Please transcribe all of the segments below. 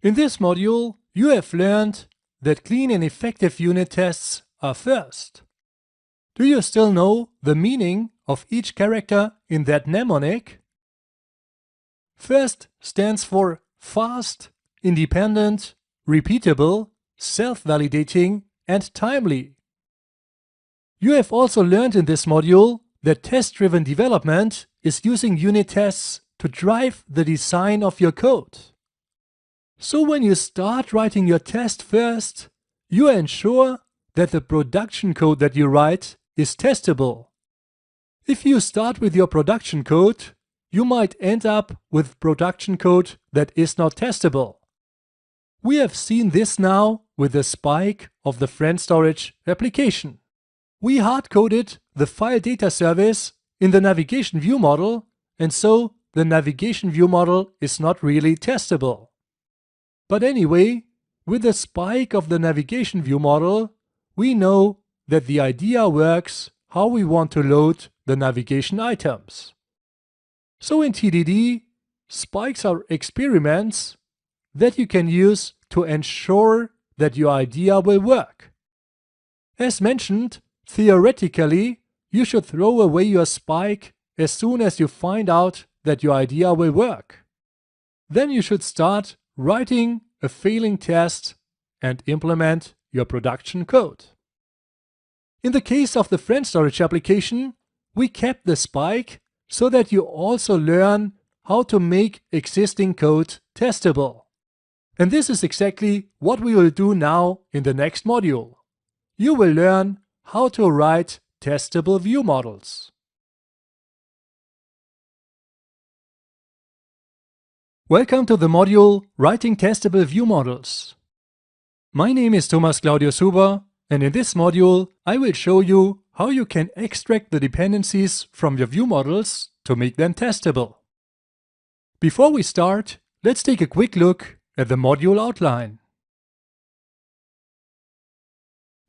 In this module, you have learned that clean and effective unit tests are first. Do you still know the meaning of each character in that mnemonic? First stands for fast, independent, repeatable, self-validating, and timely. You have also learned in this module that test-driven development is using unit tests to drive the design of your code. So when you start writing your test first, you ensure that the production code that you write is testable. If you start with your production code, you might end up with production code that is not testable. We have seen this now with the spike of the friend storage application. We hard-coded the file data service in the navigation view model, and so the navigation view model is not really testable. But anyway, with the spike of the navigation view model, we know that the idea works how we want to load the navigation items. So in TDD, spikes are experiments that you can use to ensure that your idea will work. As mentioned, theoretically, you should throw away your spike as soon as you find out that your idea will work. Then you should start writing a failing test and implement your production code. In the case of the friend storage application, we kept the spike so that you also learn how to make existing code testable. And this is exactly what we will do now in the next module. You will learn how to write testable view models. Welcome to the module Writing Testable View Models. My name is Thomas Claudius Huber, and in this module I will show you how you can extract the dependencies from your view models to make them testable. Before we start, let's take a quick look at the module outline.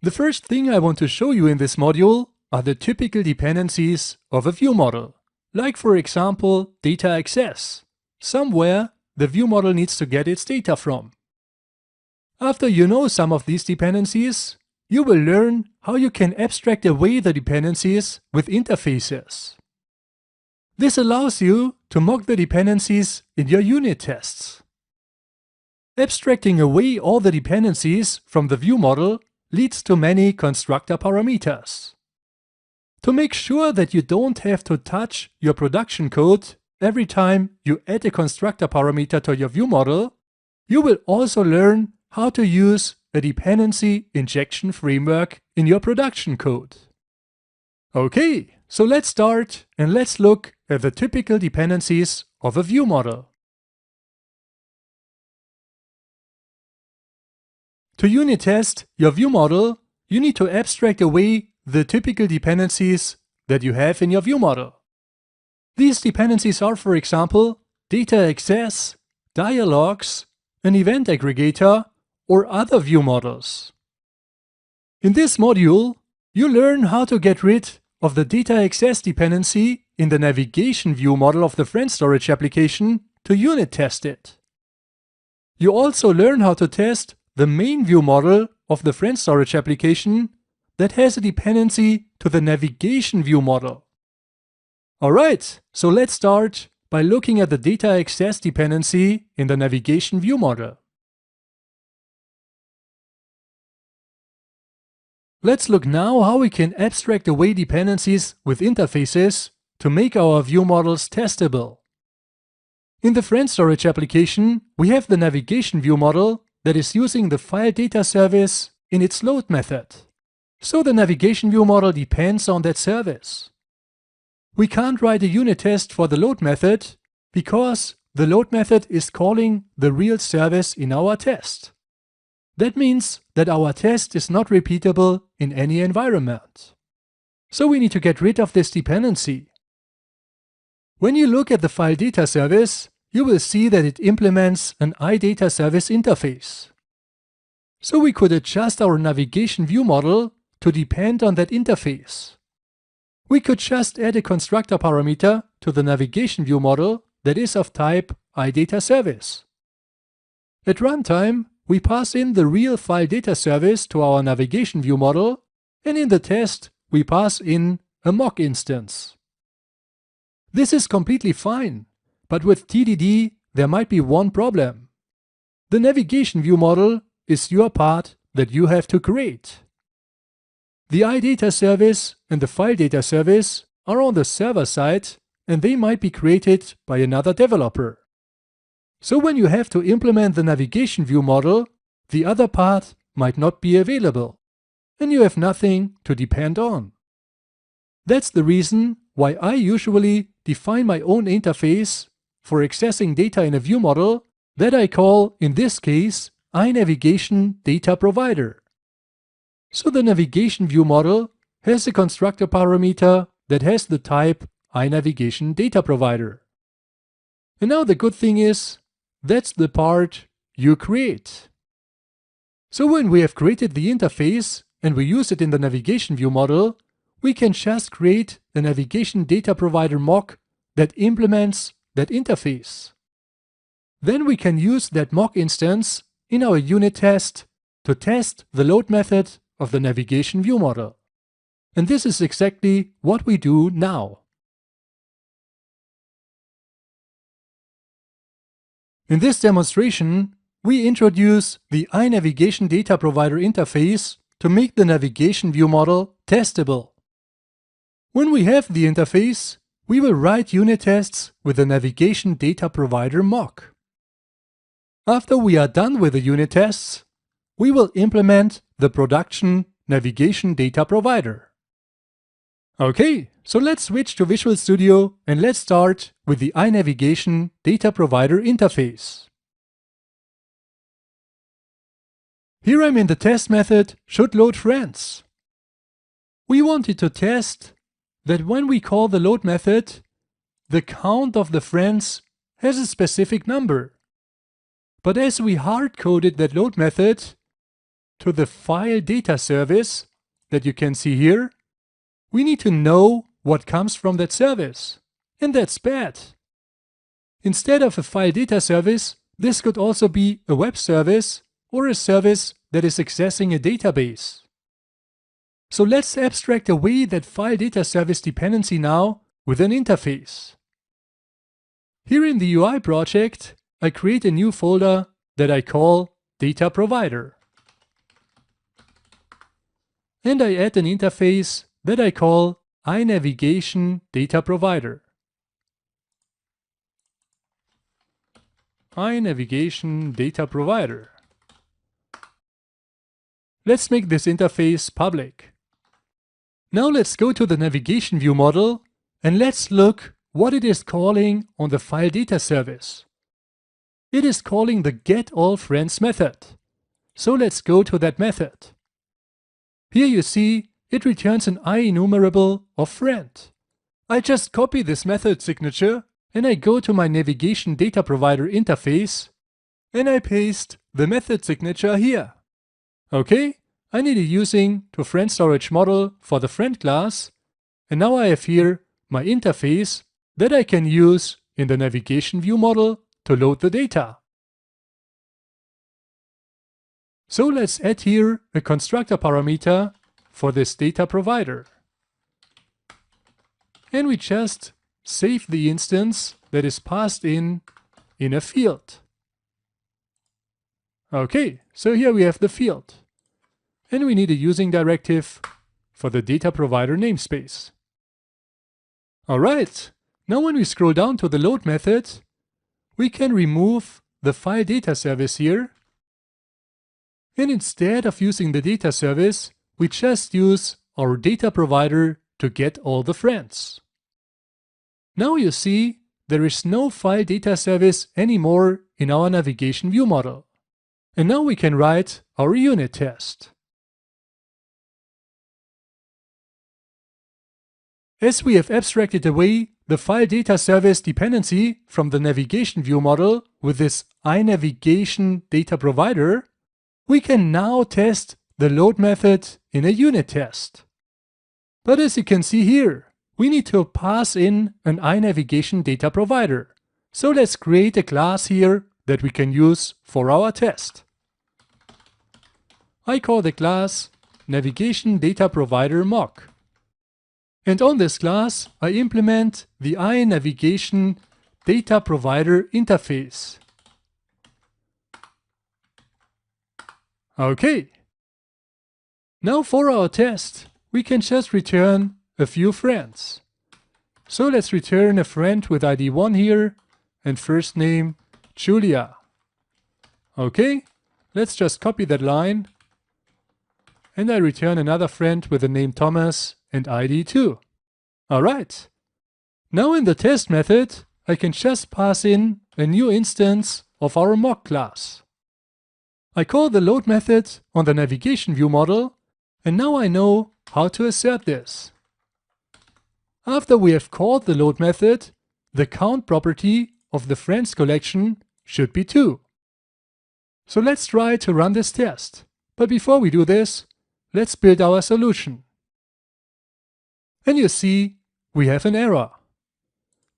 The first thing I want to show you in this module are the typical dependencies of a view model, like for example data access. Somewhere the view model needs to get its data from. After you know some of these dependencies, you will learn how you can abstract away the dependencies with interfaces. This allows you to mock the dependencies in your unit tests. Abstracting away all the dependencies from the view model leads to many constructor parameters. To make sure that you don't have to touch your production code every time you add a constructor parameter to your view model, you will also learn how to use a dependency injection framework in your production code. Okay, so let's start and let's look at the typical dependencies of a view model. To unit test your view model, you need to abstract away the typical dependencies that you have in your view model. These dependencies are, for example, data access, dialogues, an event aggregator, or other view models. In this module, you learn how to get rid of the data access dependency in the navigation view model of the friend storage application to unit test it. You also learn how to test the main view model of the friend storage application that has a dependency to the navigation view model. Alright, so let's start by looking at the data access dependency in the navigation view model. Let's look now how we can abstract away dependencies with interfaces to make our view models testable. In the friend storage application, we have the navigation view model that is using the file data service in its load method. So the navigation view model depends on that service. We can't write a unit test for the load method because the load method is calling the real service in our test. That means that our test is not repeatable in any environment. So we need to get rid of this dependency. When you look at the file data service, you will see that it implements an iData service interface. So we could adjust our navigation view model to depend on that interface. We could just add a constructor parameter to the navigation view model that is of type iData service. At runtime, we pass in the real file data service to our navigation view model, and in the test, we pass in a mock instance. This is completely fine, but with TDD, there might be one problem. The navigation view model is your part that you have to create. The iData service and the file data service are on the server side, and they might be created by another developer. So when you have to implement the navigation view model, the other part might not be available, and you have nothing to depend on. That's the reason why I usually define my own interface for accessing data in a view model that I call, in this case, iNavigation Data Provider. So the navigation view model has a constructor parameter that has the type iNavigation Data Provider. And now the good thing is, that's the part you create. So when we have created the interface and we use it in the navigation view model, we can just create a navigation data provider mock that implements that interface. Then we can use that mock instance in our unit test to test the load method of the navigation view model. And this is exactly what we do now. In this demonstration, we introduce the iNavigation Data Provider interface to make the navigation view model testable. When we have the interface, we will write unit tests with the navigation data provider mock. After we are done with the unit tests, we will implement the production navigation data provider. Okay, so let's switch to Visual Studio and let's start with the iNavigation Data Provider interface. Here I'm in the test method shouldLoadFriends. We wanted to test that when we call the load method, the count of the friends has a specific number. But as we hard-coded that load method to the file data service that you can see here, we need to know what comes from that service. And that's bad. Instead of a file data service, this could also be a web service or a service that is accessing a database. So let's abstract away that file data service dependency now with an interface. Here in the UI project, I create a new folder that I call Data Provider. And I add an interface that I call iNavigation Data Provider. iNavigation Data Provider. Let's make this interface public. Now let's go to the navigation view model and let's look what it is calling on the file data service. It is calling the getAllFriends method. So let's go to that method. Here you see it returns an IEnumerable of friend. I just copy this method signature and I go to my navigation data provider interface and I paste the method signature here. Okay, I need a using to friend storage model for the friend class, and now I have here my interface that I can use in the navigation view model to load the data. So let's add here a constructor parameter for this data provider. And we just save the instance that is passed in a field. Okay, so here we have the field. And we need a using directive for the data provider namespace. Alright, now when we scroll down to the load method, we can remove the file data service here. And instead of using the data service, we just use our data provider to get all the friends. Now you see there is no file data service anymore in our navigation view model. And now we can write our unit test. As we have abstracted away the file data service dependency from the navigation view model with this iNavigation data provider, we can now test the load method in a unit test. But as you can see here, we need to pass in an iNavigation data provider. So let's create a class here that we can use for our test. I call the class Navigation Data Provider Mock. And on this class, I implement the iNavigation Data Provider interface. Okay. Now for our test, we can just return a few friends. So let's return a friend with ID 1 here and first name Julia. Okay, let's just copy that line. And I return another friend with the name Thomas and ID 2. Alright. Now in the test method, I can just pass in a new instance of our mock class. I call the load method on the navigation view model, and now I know how to assert this. After we have called the load method, the count property of the friends collection should be 2. So let's try to run this test. But before we do this, let's build our solution. And you see, we have an error.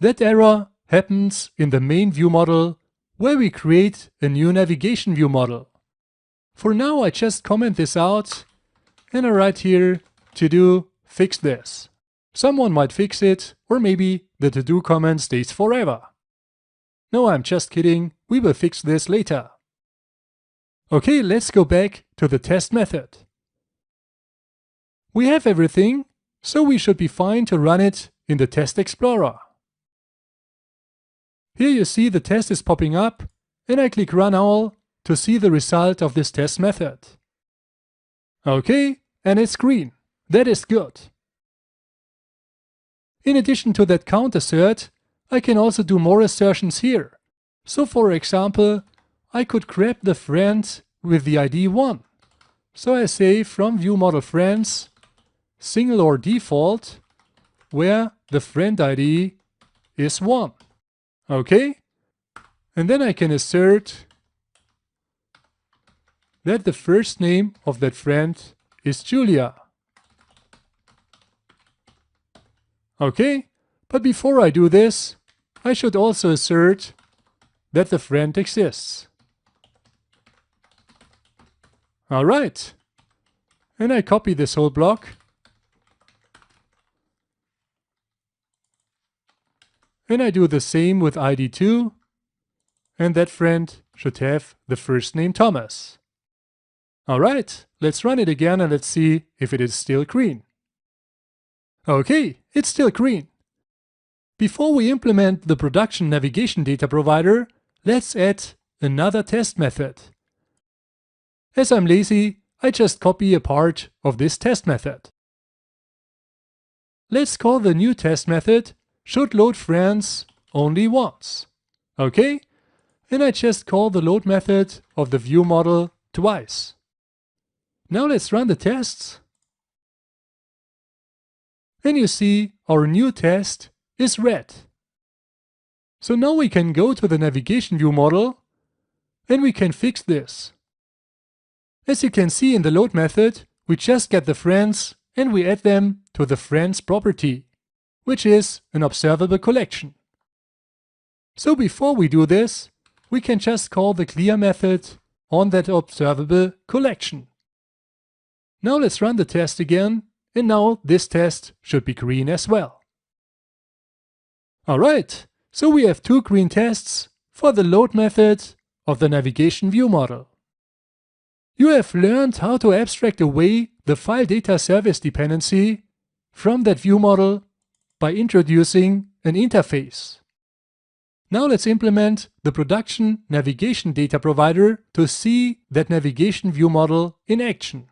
That error happens in the main view model where we create a new navigation view model. For now, I just comment this out and I write here to-do fix this. Someone might fix it, or maybe the to-do comment stays forever. No, I'm just kidding, we will fix this later. Okay, let's go back to the test method. We have everything, so we should be fine to run it in the Test Explorer. Here you see the test is popping up, and I click Run All to see the result of this test method. Okay, and it's green. That is good. In addition to that count assert, I can also do more assertions here. So for example, I could grab the friend with the ID 1. So I say from view model friends, single or default, where the friend ID is 1. Okay? And then I can assert that the first name of that friend is Julia. Okay? But before I do this, I should also assert that the friend exists. Alright. And I copy this whole block. And I do the same with ID 2. And that friend should have the first name Thomas. Alright, let's run it again and let's see if it is still green. Okay, it's still green. Before we implement the production navigation data provider, let's add another test method. As I'm lazy, I just copy a part of this test method. Let's call the new test method should load friends only once. Okay? And I just call the load method of the view model twice. Now let's run the tests. And you see our new test is red. So now we can go to the navigation view model and we can fix this. As you can see in the load method, we just get the friends and we add them to the friends property, which is an observable collection. So before we do this, we can just call the clear method on that observable collection. Now let's run the test again, and now this test should be green as well. Alright, so we have 2 green tests for the load method of the navigation view model. You have learned how to abstract away the file data service dependency from that view model by introducing an interface. Now let's implement the production navigation data provider to see that navigation view model in action.